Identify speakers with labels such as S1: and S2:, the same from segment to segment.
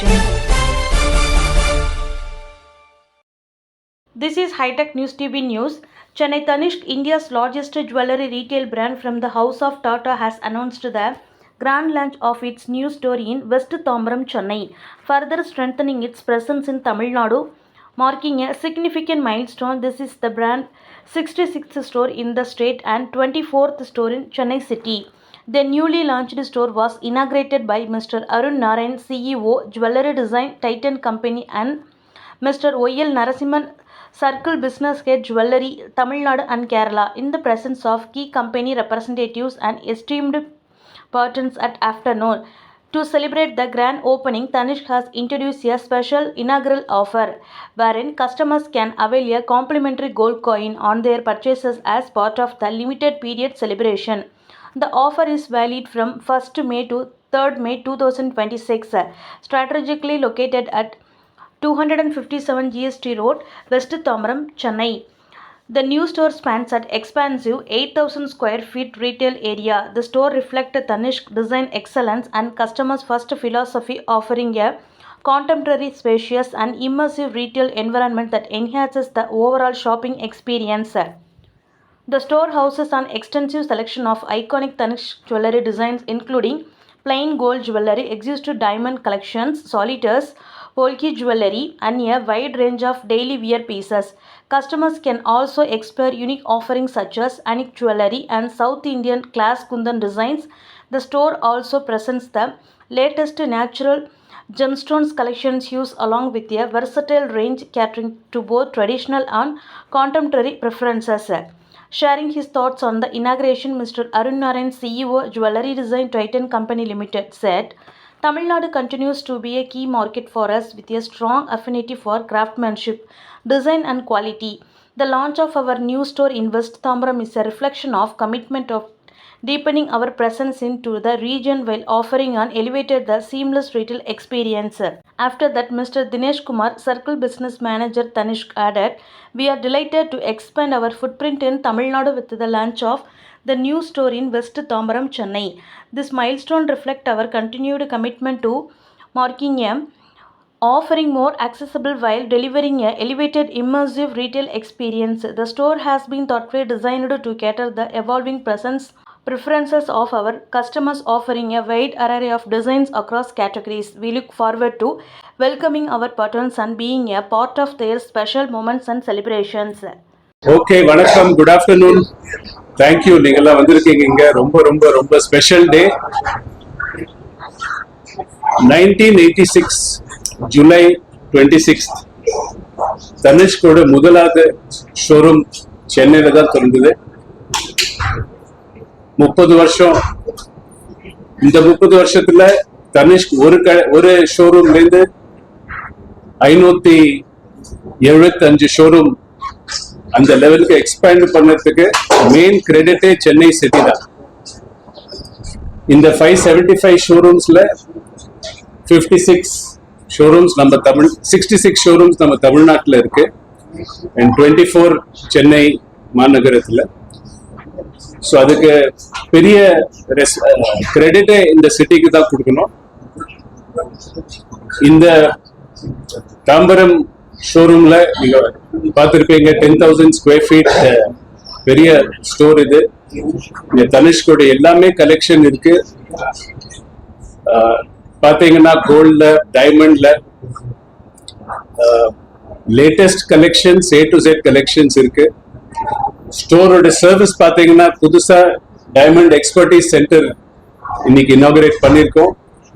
S1: watching. This is High-Tech News TV News. Chennai Tanishq, India's largest jewellery retail brand from the House of Tata, has announced the grand launch of its new store in West Tambaram, Chennai, further strengthening its presence in Tamil Nadu, marking a significant milestone. This is the brand's 66th store in the state and 24th store in Chennai city. The newly launched store was inaugurated by Mr. Arun Narayan, CEO, Jewellery Design Titan Company, and Mr. O.L. Narasimhan, Circle Business Head Jewellery, Tamil Nadu and Kerala, in the presence of key company representatives and esteemed patrons at afternoon. To celebrate the grand opening, Tanishq has introduced a special inaugural offer wherein customers can avail a complimentary gold coin on their purchases as part of the limited period celebration. The offer is valid from 1st May to 3rd May 2026, strategically located at 257 GST Road, West Tambaram, Chennai. The new store spans an expansive 8,000 square feet retail area. The store reflects Tanishq design excellence and customers' first philosophy, offering a contemporary, spacious and immersive retail environment that enhances the overall shopping experience. The store houses an extensive selection of iconic Tanishq jewellery designs, including plain gold jewellery, exclusive diamond collections, solitaires, polki jewellery, and a wide range of daily wear pieces. Customers can also explore unique offerings such as antique jewellery and South Indian class kundan designs. The store also presents the latest natural gemstones collections used along with a versatile range catering to both traditional and contemporary preferences. Sharing his thoughts on the inauguration, Mr. Arun Narayan, CEO, Jewellery Design Titan Company Limited, said, Tamil Nadu continues to be a key market for us with a strong affinity for craftsmanship, design and quality. The launch of our new store in West Tambaram is a reflection of commitment of deepening our presence into the region while offering an elevated the seamless retail experience. After that, Mr. Dinesh Kumar, Circle Business Manager Tanishq, added, we are delighted to expand our footprint in Tamil Nadu with the launch of the new store in West Tambaram, Chennai. This milestone reflects our continued commitment to marking a offering more accessible while delivering a elevated immersive retail experience. The store has been thoughtfully designed to cater the evolving preferences of our customers, offering a wide array of designs across categories. We look forward to welcoming our patrons and being a part of their special moments and celebrations.
S2: Okay, வணக்கம், good afternoon. Thank you. நீங்கெல்லாம் வந்திருக்கீங்க இங்க. ரொம்ப special day. 1986 July 26th தனிஷ்கோட முதலாவது showroom சென்னையில தான் திறந்தது. 30 வருஷம். இந்த 30 வருஷத்துல தனிஷ்க் ஒரு ஷோரூம்ல இருந்து 575 ஷோரூம் அந்த லெவலுக்கு எக்ஸ்பேண்ட் பண்ணதுக்கு மெயின் கிரெடிட்டே சென்னை சிட்டி தான். இந்த 575 ஷோரூம்ஸ்ல 56 ஷோரூம்ஸ் நம்ம 66 ஷோரூம்ஸ் நம்ம தமிழ்நாட்டில் இருக்கு அண்ட் 24 சென்னை மாநகரத்தில். ஸோ அதுக்கு பெரிய கிரெடிட்டே இந்த சிட்டிக்கு தான் கொடுக்கணும். இந்த தாம்பரம் ஷோரூம்ல நீங்க பார்த்துருப்பீங்க, 10,000 ஸ்கொயர் ஃபீட் பெரிய ஸ்டோர் இது. இந்த தனிஷ்கோட எல்லாமே கலெக்ஷன் இருக்கு. பார்த்தீங்கன்னா கோல்ட்ல, டைமண்ட்ல latest collections, A to Z collections இருக்கு. ஸ்டோரோட சர்வீஸ் பார்த்தீங்கன்னா புதுசா டைமண்ட் எக்ஸ்பர்டீஸ் சென்டர் இன்னைக்கு இனாகுரேட் பண்ணியிருக்கோம்.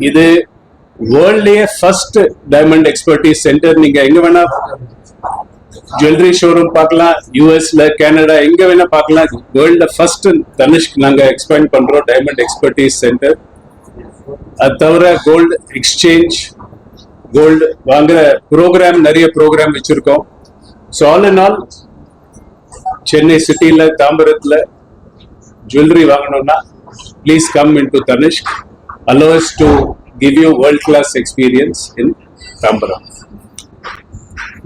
S2: இது வேர்ல்ட்லயே ஃபர்ஸ்ட் டைமண்ட் எக்ஸ்பர்டீஸ் சென்டர். நீங்க எங்க வேணா ஜுவல்லரி ஷோரூம் பார்க்கலாம், யூஎஸ்ல, கனடா, எங்க வேணா பார்க்கலாம். வேர்ல்ட்ல ஃபர்ஸ்ட் தனிஷ்க் நாங்க எக்ஸ்பேண்ட் பண்றோம் டைமண்ட் எக்ஸ்பர்டீஸ் சென்டர். அது தவிர கோல்டு எக்ஸ்சேஞ்ச், கோல்டு வாங்குற ப்ரோக்ராம், நிறைய ப்ரோக்ராம் வச்சிருக்கோம். So all in all Chennai சிட்டியில, தாம்பரத்துல ஜுவல்லரி வாங்கணும்னா please come in to Tanishq. Allow us to give you world-class experience in Tambaram.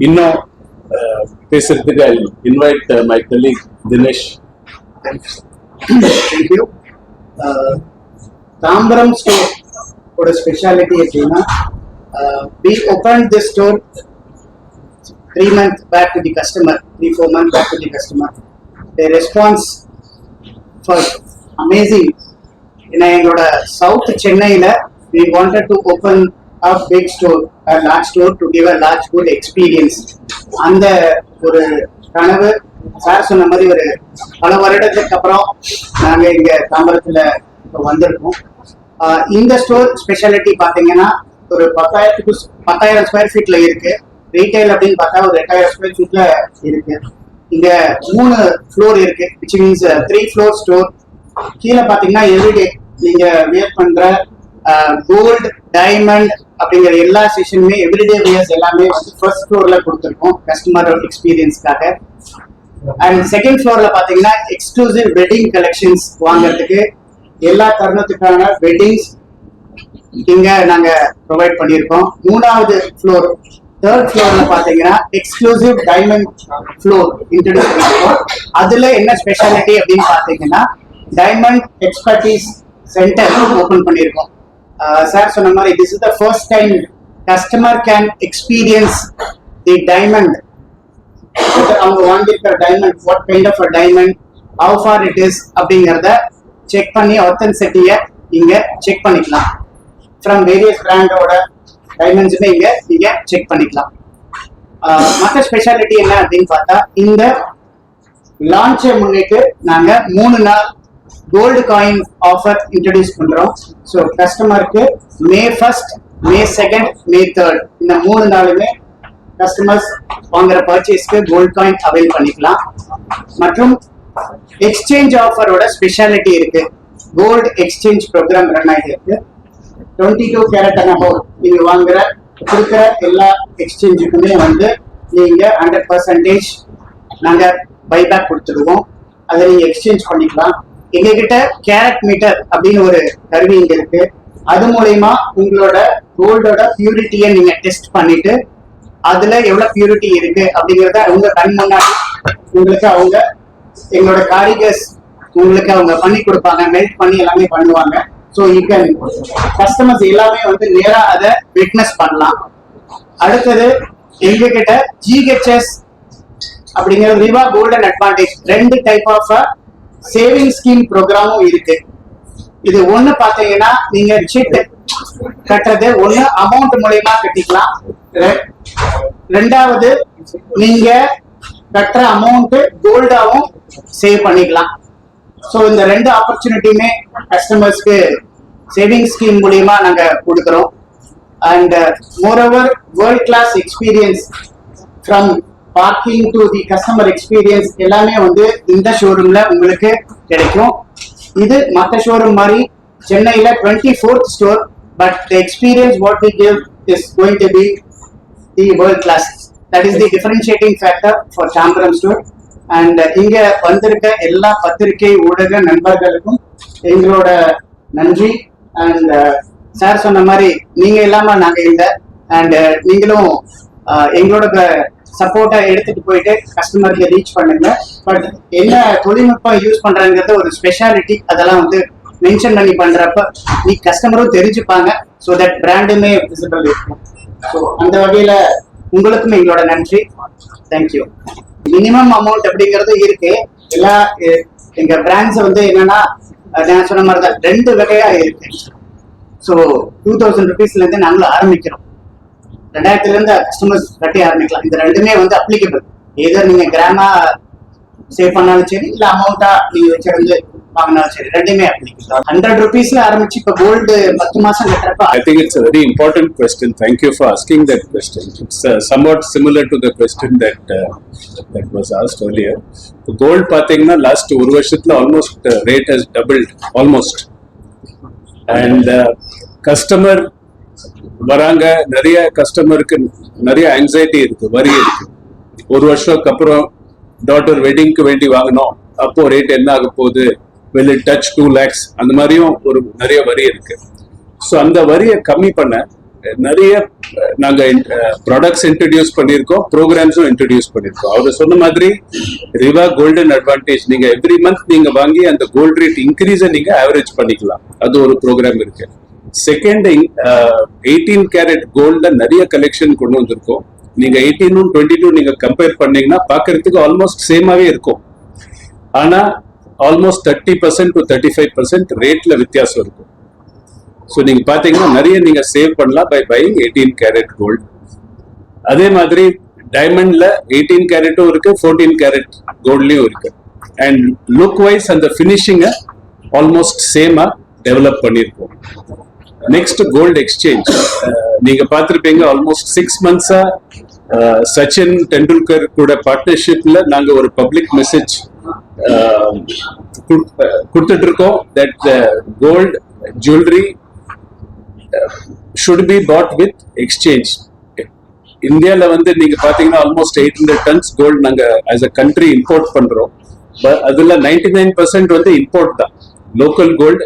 S2: இன்னும் பேசுறதுக்கு I invite my colleague Dinesh.
S3: Thank you. Tambaram store ஓட speciality எப்படின்னா, We opened this store 3 months back to the customer, 3-4 months back to the customer. The response was amazing. In எங்களோட south சென்னையில we wanted to open a big store, a large store to give a large good experience. அந்த ஒரு கனவு sir சொன்ன மாதிரி ஒரு பல வருடத்துக்கு அப்புறம் நாங்க இங்க தாம்பரத்துல வந்திருக்கோம். இந்த ஸ்டோர் ஸ்பெஷாலிட்டி பாத்தீங்கன்னா ஒரு 10,000 ஸ்கொயர் ஃபீட்ல இருக்கு. ரீட்டைல் அப்படின்னு பார்த்தா ஒரு 8,000 ஸ்கொயர் ஃபீட்ல இருக்கு. இங்க 3 ஃப்ளோர் இருக்கு, which means 3 floor ஸ்டோர். கீழே பாத்தீங்கன்னா எவ்ரிடே நீங்க வியர் பண்ற கோல்டு, டைமண்ட் அப்படிங்கிற எல்லா செஷனுமே எவ்ரிடே வியர்ஸ் எல்லாமே வந்து ஃபர்ஸ்ட் ஃப்ளோர்ல கொடுத்துருக்கோம் கஸ்டமர் எக்ஸ்பீரியன்ஸ்க்காக. அண்ட் செகண்ட் ஃப்ளோர்ல பாத்தீங்கன்னா எக்ஸ்க்ளூசிவ் வெட்டிங் கலெக்ஷன்ஸ் வாங்குறதுக்கு எல்லா தருணத்துக்கான வெட்டிங்ஸ் இங்க நாங்க ப்ரொவைட் பண்ணியிருக்கோம். 3வது ஃப்ளோர், தேர்ட் ஃப்ளோர்ல பாத்தீங்கன்னா எக்ஸ்க்ளூசிவ் டைமண்ட் ஃப்ளோர் இன்ட்ரோடியூஸ் பண்ணிருக்கோம். அதுல என்ன ஸ்பெஷாலிட்டி அப்படின்னு பாத்தீங்கன்னா டைமண்ட் எக்ஸ்பர்டீஸ் சென்டர் ஓபன் பண்ணியிருக்கோம். சார் சொன்ன மாதிரி this is the first time customer can experience the diamond. அவங்க வாங்கியிருக்கிற diamond, what kind of a diamond, how far it is அப்படிங்கிறத செக் பண்ணி ஆத்தென்டிசிட்டியை இங்க செக் பண்ணிக்கலாம். ஃப்ரம் வேரியஸ் பிராண்டோட டைமண்ட்ஸுமே இங்க நீங்க செக் பண்ணிக்கலாம். மற்ற ஸ்பெஷாலிட்டி என்ன அப்படின்னு பார்த்தா இந்த லான்ச்சை முன்னிட்டு நாங்க 3 நாள் கோல்டு காயின் ஆஃபர் இன்ட்ரடியூஸ் பண்றோம். ஸோ கஸ்டமருக்கு May 1st, May 2nd, May 3rd இந்த 3 நாளுமே கஸ்டமர்ஸ் வாங்குற பர்ச்சேஸ்க்கு கோல்டு காயின் அவைல் பண்ணிக்கலாம். மற்றும் எக்ஸ்சேஞ்ச் ஆஃபரோட ஸ்பெஷாலிட்டி இருக்கு. கோல்டு எக்ஸ்சேஞ்ச் ப்ரோக்ராம் ரன் ஆகிருக்கு. 22 கேரட் அண்ட் அபவ் நீங்க வாங்குற கொடுக்குற எல்லா எக்ஸ்சேஞ்சுக்குமே வந்து நீங்க 100% நாங்க பைபேக் கொடுத்துருவோம். அதை நீங்க எக்ஸ்சேஞ்ச் பண்ணிக்கலாம். எங்ககிட்ட கேரட் மீட்டர் அப்படின்னு ஒரு கருவி இங்க இருக்கு. அது மூலயமா உங்களோட கோல்டோட பியூரிட்டியை நீங்க டெஸ்ட் பண்ணிட்டு அதுல எவ்வளவு பியூரிட்டி இருக்கு அப்படிங்கறத உங்க கண் முன்னாடி உங்களுக்கு அவங்க எங்களோட காரிகர்ஸ் உங்களுக்கு அவங்க பண்ணி கொடுப்பாங்க, மெல்ட் பண்ணி எல்லாமே பண்ணுவாங்க. ஸோ யூ கேன் கஸ்டமர்ஸ் எல்லாமே வந்து நேரா அதை விட்னஸ் பண்ணலாம். அடுத்தது எங்ககிட்ட ஜிஹெச்எஸ் அப்படிங்கிற Riva golden advantage 2 type of saving scheme ப்ரோக்ராமும் இருக்கு. இது ஒண்ணு பாத்தீங்கன்னா நீங்க சிட் கட்டுறது ஒண்ணு அமௌண்ட் மூலயமா கட்டிக்கலாம். 2வது நீங்க கட்டுற அமௌண்ட் கோல்டாவும் சேவ் பண்ணிக்கலாம். ஸோ இந்த 2 ஆப்பர்ச்சுனிட்டியுமே கஸ்டமர்ஸ்க்கு சேவிங் ஸ்கீம் மூலியமா நாங்க கொடுக்குறோம். And moreover world class experience from parking to the customer experience எல்லாமே வந்து இந்த ஷோரூம்ல உங்களுக்கு கிடைக்கும். இது மற்ற ஷோரூம் மாதிரி சென்னையில 24th store, but the experience what we give is going to be the world class. That is the differentiating factor for Tambaram store. And இங்க வந்திருக்க எல்லா பத்திரிகை ஊடக நண்பர்களுக்கும் எங்களோட நன்றி. அண்ட் சார் சொன்ன மாதிரி நீங்க இல்லாம நாங்க இல்லை. அண்ட் நீங்களும் எங்களோட சப்போர்ட்டை எடுத்துட்டு போயிட்டு கஸ்டமருக்கு ரீச் பண்ணுங்க. பட் என்ன தொழில்நுட்பம் யூஸ் பண்றாங்கிறது ஒரு ஸ்பெஷாலிட்டி, அதெல்லாம் வந்து மென்ஷன் பண்ணி பண்றப்ப நீ கஸ்டமரும் தெரிஞ்சுப்பாங்க. ஸோ தட் பிராண்டுமே விசிபிள் இருக்கும். ஸோ அந்த வகையில உங்களுக்கும் எங்களோட நன்றி. தேங்க்யூ. மினிமம் அமௌண்ட் அப்படிங்கிறது இருக்கு. எல்லா எங்க பிராண்ட்ஸ் வந்து என்னன்னா நான் சொன்ன மாதிரி தான் 2 வகையா இருக்கு. ஸோ 2000 rupeesல இருந்து நாங்களும் ஆரம்பிக்கிறோம். 2000 இருந்து கஸ்டமர்ஸ் கட்டி ஆரம்பிக்கலாம். இந்த 2மே வந்து அப்ளிகபிள். ஏதோ நீங்க கிராமா சேவ் பண்ணாலும் சரி, இல்ல அமௌண்டா நீங்க வச்சிருந்து வாங்கினாலும் சரி, 2மே அப்ளிகபிள். 100 rupeesல ஆரம்பிச்சு இப்ப கோல்டு 10 மாசம் கட்டுறப்ப.
S2: I think it's a very important question. Thank you for asking that question. It's somewhat similar to the question that was asked earlier. The gold பாத்தீங்கன்னா லாஸ்ட் 1 வருஷத்துல almost rate has doubled almost. And customer வராங்க, நிறைய கஸ்டமருக்கு நிறைய anxiety இருக்கு, வரி இருக்கு. 1 வருஷத்துக்கு அப்புறம் டாட்டர் வெட்டிங்க்கு வேண்டி வாங்கினோம், அப்போ ரேட் என்ன ஆக போகுது, will it touch 2 lakhs, அந்த மாதிரியும் நிறைய வரி இருக்கு. ஸோ அந்த வரியை கம்மி பண்ண நிறைய நாங்க ப்ராடக்ட்ஸ் இன்ட்ரடியூஸ் பண்ணியிருக்கோம், ப்ரோக்ராம்ஸும் இன்ட்ரடியூஸ் பண்ணியிருக்கோம். அவர் சொன்ன மாதிரி ரிவா கோல்டன் அட்வான்டேஜ், நீங்க எவ்ரி மந்த் நீங்க வாங்கி அந்த கோல்ட் ரேட் இன்க்ரீஸை நீங்க ஆவரேஜ் பண்ணிக்கலாம். அது ஒரு ப்ரோக்ராம் இருக்கு. செகண்ட் 18 கேரட் கோல்ட்ல நிறைய கலெக்ஷன் கொண்டு வந்திருக்கோம். நீங்க 18 22 நீங்க கம்பேர் பண்ணீங்கன்னா பாக்குறதுக்கு ஆல்மோஸ்ட் சேமாவே இருக்கும். ஆனா ஆல்மோஸ்ட் 30% to 35% ரேட்ல வித்தியாசம் இருக்கும். ஸோ நீங்க பாத்தீங்கன்னா நிறைய நீங்க சேவ் பண்ணலாம் பை பையிங் 18 கேரட் கோல்டு. அதே மாதிரி டைமண்ட்ல 18 கேரட்டும் இருக்கு, 14 கேரட் கோல்ட்லயும் இருக்கு. அண்ட் லுக் வைஸ் அந்த ஃபினிஷிங்க ஆல்மோஸ்ட் சேமா டெவலப் பண்ணியிருக்கோம். Next gold exchange. நீங்க பார்த்திருப்பீங்க ஆல்மோஸ்ட் 6 months சச்சின் டெண்டுல்கர் கூட பார்ட்னர்ஷிப்ல நாங்க ஒரு பப்ளிக் மெசேஜ் கொடுத்துட்டு இருக்கோம் that gold jewellery should be bought with exchange. இந்தியால வந்து நீங்க பாத்தீங்கன்னா ஆல்மோஸ்ட் 800 tons கோல்ட் நாங்க as a country import பண்றோம். அதுல 99% வந்து இம்போர்ட் தான், லோக்கல் கோல்டு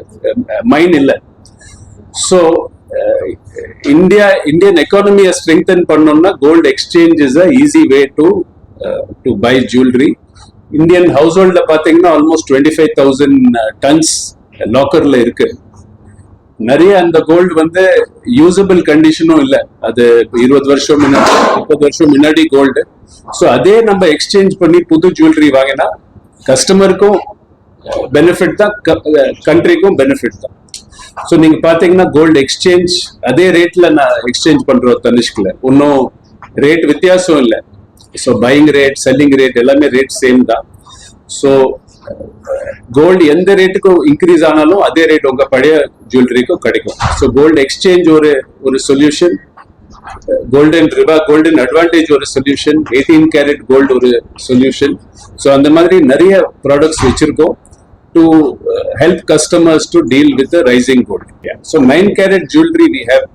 S2: மைன் இல்லை. ஸோ இந்தியன் எக்கானமியை ஸ்ட்ரெங்தன் பண்ணோம்னா gold exchange is a easy way to buy jewellery. Indian house ஹோல்ட்ல பாத்தீங்கன்னா ஆல்மோஸ்ட் 25,000 tons லாக்கர்ல இருக்கு. நிறைய அந்த கோல்டு வந்து யூசபிள் கண்டிஷனும் இல்லை. அது 20 வருஷம் முன்னாடி 30 வருஷம் முன்னாடி கோல்டு. ஸோ அதே நம்ம எக்ஸ்சேஞ்ச் பண்ணி புது ஜுவல்லரி வாங்கினா கஸ்டமருக்கும் பெனிஃபிட் தான், கண்ட்ரிக்கும் பெனிஃபிட் தான். ஸோ நீங்க பாத்தீங்கன்னா கோல்டு எக்ஸ்சேஞ்ச் அதே ரேட்ல நான் எக்ஸ்சேஞ்ச் பண்றோம் தனிஷ்குல, ஒன்றும் ரேட் வித்தியாசம் இல்லை. So buying rate, selling rate எல்லாமே ரேட் சேம் தான். ஸோ கோல்டு எந்த ரேட்டுக்கும் இன்க்ரீஸ் ஆனாலும் அதே ரேட் உங்க பழைய ஜுவல்லரிக்கும் கிடைக்கும். ஸோ கோல்டு எக்ஸ்சேஞ்ச் ஒரு சொல்யூஷன், கோல்டன் அட்வான்டேஜ் ஒரு சொல்யூஷன், 18 கேரட் கோல்டு ஒரு சொல்யூஷன். ஸோ அந்த மாதிரி நிறைய ப்ராடக்ட்ஸ் வச்சிருக்கோம் to help customers to deal with rising gold. So 9 carat jewellery we have.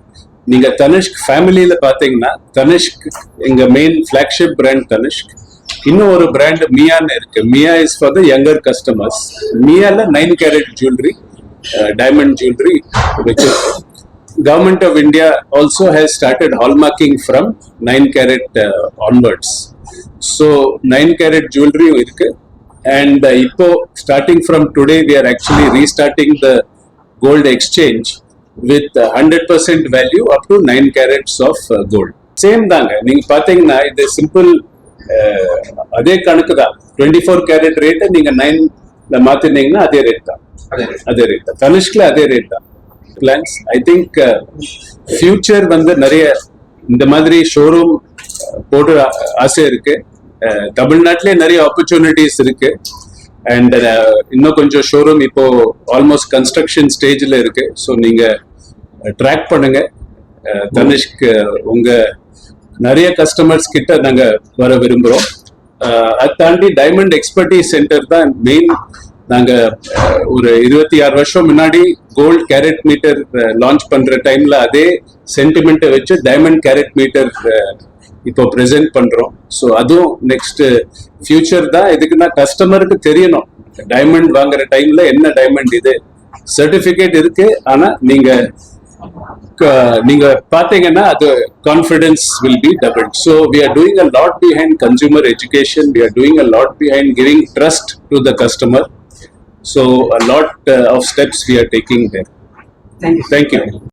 S2: நீங்க தனிஷ்க் ஃபேமிலியில பாத்தீங்கன்னா தனிஷ்க் எங்க மெயின் ஃபிளாக்ஷிப் பிராண்ட் தனிஷ்க். இன்னும் ஒரு பிராண்ட் மியான்னு இருக்கு. Mia is for the younger customers. மியால 9 கேரட் ஜுவல்லரி, டைமண்ட் ஜுவல்லரி வச்சிருக்கோம். Government of India also has started hallmarking from 9 carat onwards. So 9 carat jewelry irukku, and ipo starting from today we are actually restarting the gold exchange with 100% value up to 9 carats of gold. Same danga neenga pathina idu simple adhe kanakku da 24 carat rate neenga 9 la maathineenga adhe rate da, adhe rate da Tanishkla adhe rate da. Plans I think future வந்து நிறைய இந்த மாதிரி showroom போட்டு ஆசை இருக்கு. தமிழ்நாட்டிலே நிறைய opportunities இருக்கு. அண்ட் இன்னும் கொஞ்சம் ஷோரூம் இப்போ ஆல்மோஸ்ட் கன்ஸ்ட்ரக்ஷன் ஸ்டேஜ்ல இருக்கு. ஸோ நீங்க ட்ராக் பண்ணுங்க தனிஷ்க். உங்க நிறைய கஸ்டமர்ஸ் கிட்ட நாங்க வர விரும்புறோம். அதை தாண்டி டைமண்ட் எக்ஸ்பர்டீஸ் சென்டர் தான் மெயின். நாங்க ஒரு 26 வருஷம் முன்னாடி கோல்ட் கேரட் மீட்டர் லான்ச் பண்ற டைம்ல அதே சென்டிமெண்ட்டை வச்சு டைமண்ட் கேரட் மீட்டர் இப்போ பிரசென்ட் பண்றோம். ஸோ அதுவும் நெக்ஸ்ட் ஃபியூச்சர் தான். இதுக்குன்னா கஸ்டமருக்கு தெரியணும் டைமண்ட் வாங்குற டைம்ல என்ன டைமண்ட் இது. சர்டிபிகேட் இருக்கு, ஆனா நீங்க பாத்தீங்கன்னா அது confidence will be double. So we are doing a lot behind consumer education. We are doing a lot behind giving trust to the customer. So a lot of steps we are taking there.
S3: Thank you.
S2: Thank you.